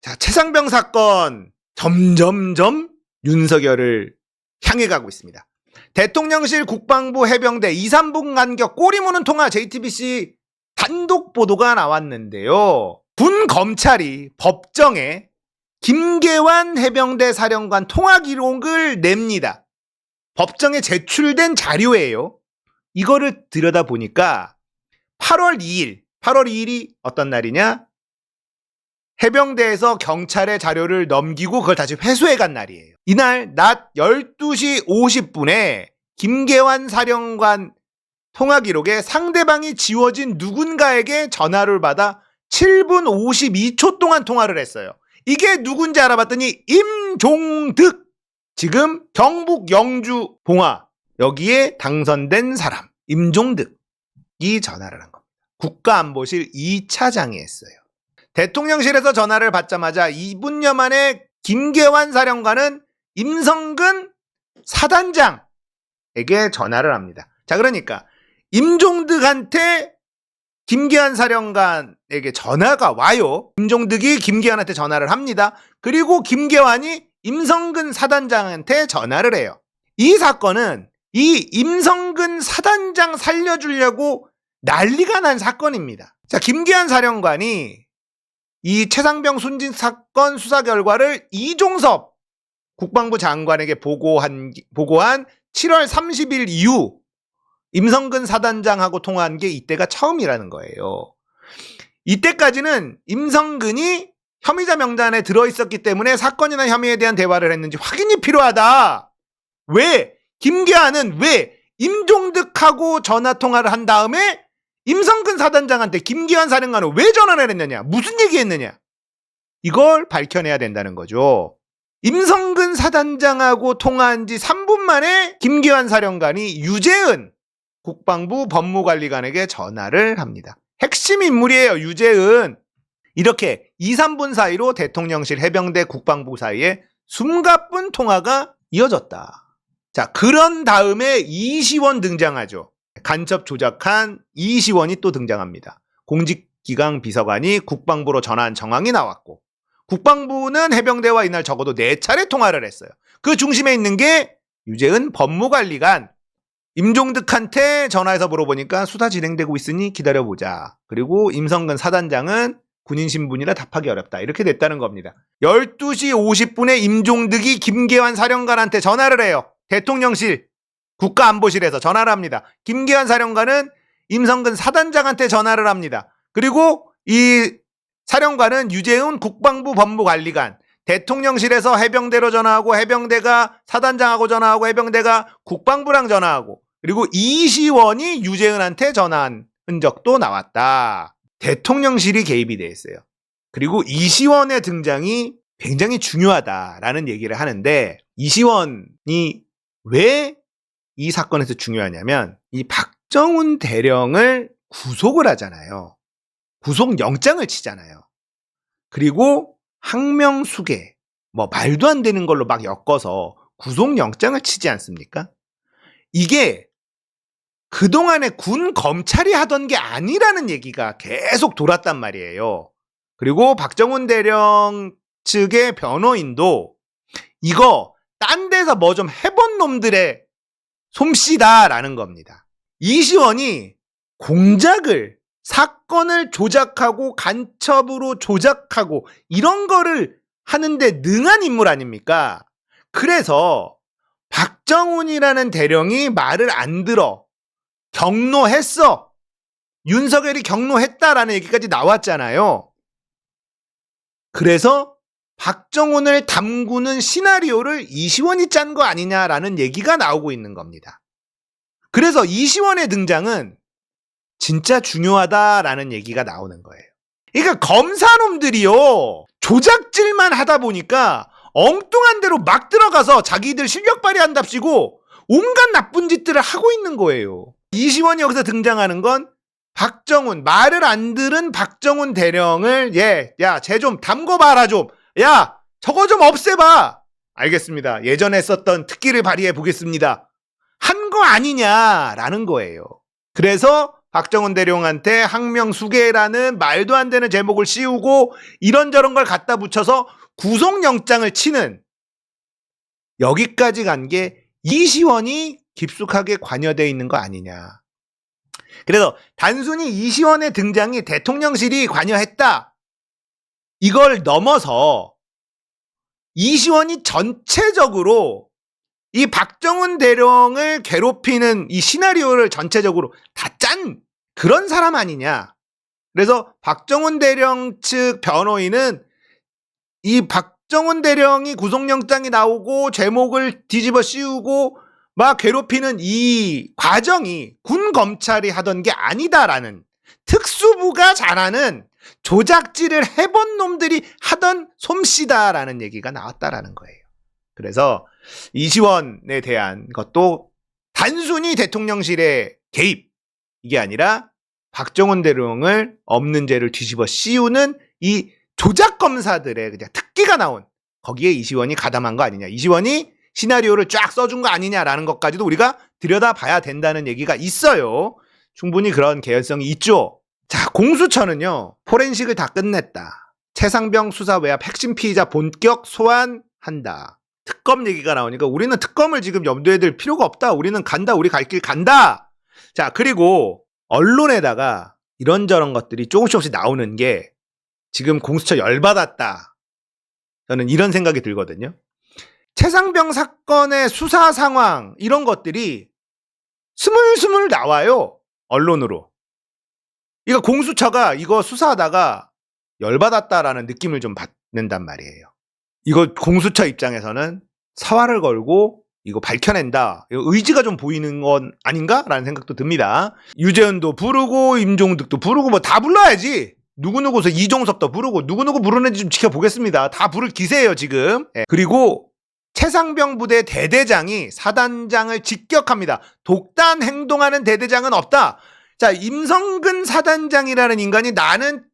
자, 최상병 사건 점점점 윤석열을 향해 가고 있습니다. 대통령실, 국방부, 해병대 2, 3분 간격 꼬리 무는 통화 JTBC 단독 보도가 나왔는데요. 군 검찰이 법정에 김계환 해병대 사령관 통화 기록을 냅니다. 법정에 제출된 자료예요. 이거를 들여다보니까 8월 2일이 어떤 날이냐? 해병대에서 경찰에 자료를 넘기고 그걸 다시 회수해 간 날이에요. 이날 낮 12시 50분에 김계환 사령관 통화 기록에 상대방이 지워진 누군가에게 전화를 받아 7분 52초 동안 통화를 했어요. 이게 누군지 알아봤더니 임종득, 지금 경북 영주 봉화 여기에 당선된 사람 임종득이 전화를 한 겁니다. 국가안보실 2차장이 했어요. 대통령실에서 전화를 받자마자 2분여 만에 김계환 사령관은 임성근 사단장에게 전화를 합니다. 자, 그러니까 임종득한테 김계환 사령관에게 전화가 와요. 임종득이 김계환한테 전화를 합니다. 그리고 김계환이 임성근 사단장한테 전화를 해요. 이 사건은 이 임성근 사단장 살려주려고 난리가 난 사건입니다. 자, 김계환 사령관이 이 최상병 순직 사건 수사 결과를 이종섭 국방부 장관에게 보고한 7월 30일 이후 임성근 사단장하고 통화한 게 이때가 처음이라는 거예요. 이때까지는 임성근이 혐의자 명단에 들어있었기 때문에 사건이나 혐의에 대한 대화를 했는지 확인이 필요하다. 왜? 김계환은 왜 임종득하고 전화 통화를 한 다음에 임성근 사단장한테 김계환 사령관은 왜 전화를 했느냐? 무슨 얘기했느냐? 이걸 밝혀내야 된다는 거죠. 임성근 사단장하고 통화한 지 3분 만에 김계환 사령관이 유재은 국방부 법무관리관에게 전화를 합니다. 핵심 인물이에요, 유재은. 이렇게 2, 3분 사이로 대통령실, 해병대, 국방부 사이에 숨가쁜 통화가 이어졌다. 자, 그런 다음에 이시원 등장하죠. 간첩 조작한 이시원이 또 등장합니다. 공직기강 비서관이 국방부로 전화한 정황이 나왔고, 국방부는 해병대와 이날 적어도 4차례 통화를 했어요. 그 중심에 있는 게 유재은 법무관리관. 임종득한테 전화해서 물어보니까 수사 진행되고 있으니 기다려보자. 그리고 임성근 사단장은 군인 신분이라 답하기 어렵다. 이렇게 됐다는 겁니다. 12시 50분에 임종득이 김계환 사령관한테 전화를 해요. 대통령실, 국가안보실에서 전화를 합니다. 김계환 사령관은 임성근 사단장한테 전화를 합니다. 그리고 이 사령관은 유재은 국방부 법무관리관, 대통령실에서 해병대로 전화하고, 해병대가 사단장하고 전화하고, 해병대가 국방부랑 전화하고, 그리고 이시원이 유재은한테 전화한 흔적도 나왔다. 대통령실이 개입이 돼 있어요. 그리고 이시원의 등장이 굉장히 중요하다라는 얘기를 하는데, 이시원이 왜 이 사건에서 중요하냐면, 이 박정훈 대령을 구속을 하잖아요. 구속영장을 치잖아요. 그리고 항명수계, 말도 안 되는 걸로 막 엮어서 구속영장을 치지 않습니까? 이게 그동안에 군 검찰이 하던 게 아니라는 얘기가 계속 돌았단 말이에요. 그리고 박정훈 대령 측의 변호인도 이거 딴 데서 뭐 좀 해본 놈들의 솜씨다라는 겁니다. 이시원이 사건을 조작하고 간첩으로 조작하고 이런 거를 하는데 능한 인물 아닙니까? 그래서 박정훈이라는 대령이 말을 안 들어 경로했어. 윤석열이 경로했다라는 얘기까지 나왔잖아요. 그래서 박정훈을 담그는 시나리오를 이시원이 짠 거 아니냐라는 얘기가 나오고 있는 겁니다. 그래서 이시원의 등장은 진짜 중요하다라는 얘기가 나오는 거예요. 그러니까 검사놈들이요, 조작질만 하다 보니까 엉뚱한 데로 막 들어가서 자기들 실력 발휘한답시고 온갖 나쁜 짓들을 하고 있는 거예요. 이시원이 여기서 등장하는 건 박정훈, 말을 안 들은 박정훈 대령을 야, 쟤 좀 담궈봐라 좀. 야, 저거 좀 없애봐. 알겠습니다. 예전에 썼던 특기를 발휘해 보겠습니다. 한 거 아니냐라는 거예요. 그래서 박정훈 대령한테 항명수계라는 말도 안 되는 제목을 씌우고 이런저런 걸 갖다 붙여서 구속영장을 치는, 여기까지 간 게 이시원이 깊숙하게 관여되어 있는 거 아니냐. 그래서 단순히 이시원의 등장이 대통령실이 관여했다, 이걸 넘어서 이시원이 전체적으로 이 박정훈 대령을 괴롭히는 이 시나리오를 전체적으로 다 짠 그런 사람 아니냐. 그래서 박정훈 대령 측 변호인은 이 박정훈 대령이 구속영장이 나오고 제목을 뒤집어 씌우고 막 괴롭히는 이 과정이 군 검찰이 하던 게 아니다라는, 특수부가 잘하는 조작질을 해본 놈들이 하던 솜씨다라는 얘기가 나왔다라는 거예요. 그래서 이시원에 대한 것도 단순히 대통령실의 개입, 이게 아니라 박정훈 대령을 없는 죄를 뒤집어 씌우는 이 조작검사들의 그냥 특기가 나온, 거기에 이시원이 가담한 거 아니냐, 이시원이 시나리오를 쫙 써준 거 아니냐라는 것까지도 우리가 들여다봐야 된다는 얘기가 있어요. 충분히 그런 개연성이 있죠. 자, 공수처는요, 포렌식을 다 끝냈다, 최상병 수사 외압 핵심 피의자 본격 소환한다, 특검 얘기가 나오니까 우리는 특검을 지금 염두에 둘 필요가 없다, 우리는 간다, 우리 갈 길 간다. 자, 그리고 언론에다가 이런저런 것들이 조금씩 나오는 게 지금 공수처 열받았다, 저는 이런 생각이 들거든요. 최상병 사건의 수사 상황, 이런 것들이 스물스물 나와요, 언론으로. 이거 공수처가 이거 수사하다가 열받았다라는 느낌을 좀 받는단 말이에요. 이거 공수처 입장에서는 사활을 걸고 이거 밝혀낸다, 이거 의지가 좀 보이는 건 아닌가라는 생각도 듭니다. 유재현도 부르고 임종득도 부르고 뭐 다 불러야지. 누구누구서 이종섭도 부르고 누구누구 부르는지 좀 지켜보겠습니다. 다 부를 기세예요 지금. 그리고 최상병 부대 대대장이 사단장을 직격합니다. 독단 행동하는 대대장은 없다. 자, 임성근 사단장이라는 인간이 나는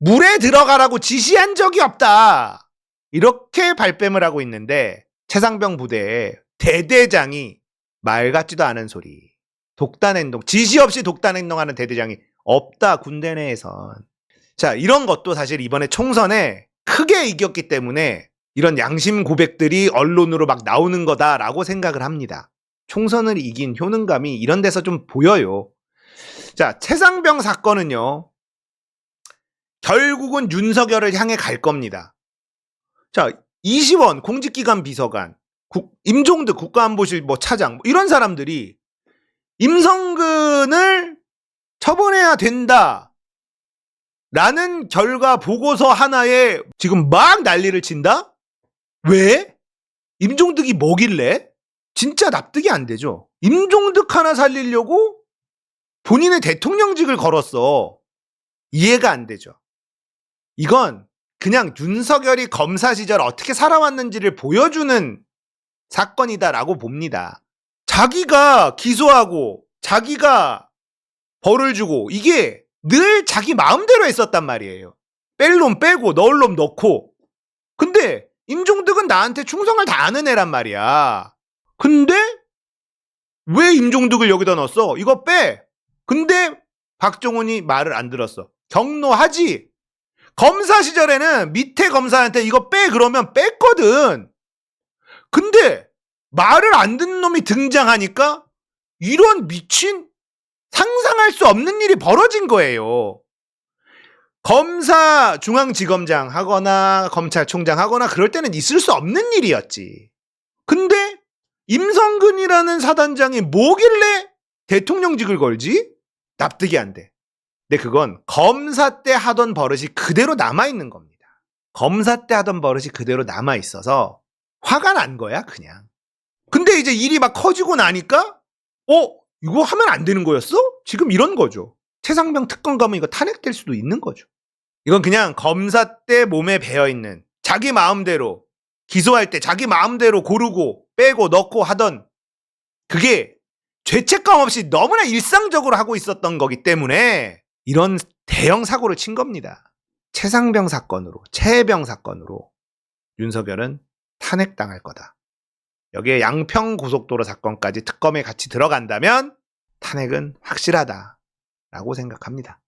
물에 들어가라고 지시한 적이 없다, 이렇게 발뺌을 하고 있는데 최상병 부대의 대대장이 말 같지도 않은 소리, 독단 행동, 지시 없이 독단 행동하는 대대장이 없다, 군대 내에선. 자, 이런 것도 사실 이번에 총선에 크게 이겼기 때문에 이런 양심 고백들이 언론으로 막 나오는 거다라고 생각을 합니다. 총선을 이긴 효능감이 이런 데서 좀 보여요. 자, 최상병 사건은요, 결국은 윤석열을 향해 갈 겁니다. 자, 이시원 공직기관 비서관, 임종득 국가안보실 뭐 차장, 이런 사람들이 임성근을 처분해야 된다 라는 결과 보고서 하나에 지금 막 난리를 친다? 왜? 임종득이 뭐길래? 진짜 납득이 안 되죠. 임종득 하나 살리려고 본인의 대통령직을 걸었어. 이해가 안 되죠. 이건 그냥 윤석열이 검사 시절 어떻게 살아왔는지를 보여주는 사건이다라고 봅니다. 자기가 기소하고 자기가 벌을 주고 이게 늘 자기 마음대로 했었단 말이에요. 뺄 놈 빼고 넣을 놈 넣고. 근데 임종득은 나한테 충성을 다하는 애란 말이야. 근데 왜 임종득을 여기다 넣었어? 이거 빼. 근데 박정훈이 말을 안 들었어. 경로하지. 검사 시절에는 밑에 검사한테 이거 빼 그러면 뺐거든. 근데 말을 안 듣는 놈이 등장하니까 이런 미친, 상상할 수 없는 일이 벌어진 거예요. 검사 중앙지검장 하거나 검찰총장 하거나 그럴 때는 있을 수 없는 일이었지. 근데 임성근이라는 사단장이 뭐길래 대통령직을 걸지? 납득이 안 돼. 근데 그건 검사 때 하던 버릇이 그대로 남아있는 겁니다. 검사 때 하던 버릇이 그대로 남아있어서 화가 난 거야 그냥. 근데 이제 일이 막 커지고 나니까 이거 하면 안 되는 거였어? 지금 이런 거죠. 최상병 특검 가면 이거 탄핵될 수도 있는 거죠. 이건 그냥 검사 때 몸에 배어있는, 자기 마음대로 기소할 때 자기 마음대로 고르고 빼고 넣고 하던, 그게 죄책감 없이 너무나 일상적으로 하고 있었던 거기 때문에 이런 대형 사고를 친 겁니다. 최상병 사건으로, 최해병 사건으로 윤석열은 탄핵당할 거다. 여기에 양평 고속도로 사건까지 특검에 같이 들어간다면 탄핵은 확실하다. 라고 생각합니다.